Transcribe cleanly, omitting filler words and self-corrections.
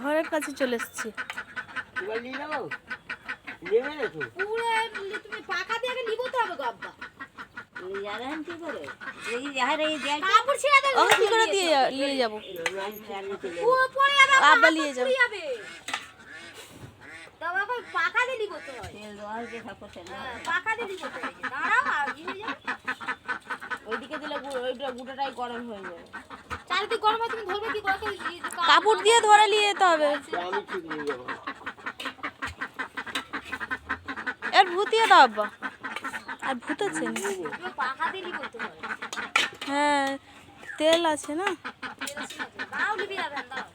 ঘরের কাছে চলে এসেছি। তুমি পাকা দিয়ে আগে নিবো তো হবে গো আব্বা। কি করে ওকে কি করে নিয়ে যাবো? আব্বা নিয়ে যাবো। পাকা দিয়ে নিবো তো হয়। পাকা দিয়ে নিবো তো হয়। দাঁড়াও আর ইয়ে যাবে। ওইদিকে দিলে ওইটা গুঁটোটাই গরম হয়ে যাবে। চারিদিকে গরম হয়, তুমি ধরবে কি করে? কাপড় দিয়ে ধরে নিয়ে যেতে হবে। এর ভূতিয়ে দাও আব্বা। আর ভূত আছে না? পাকা দিয়ে নিবো তো হয়। হ্যাঁ তেল আছে না? দাঁড়াও নিবি না, দাঁড়াও।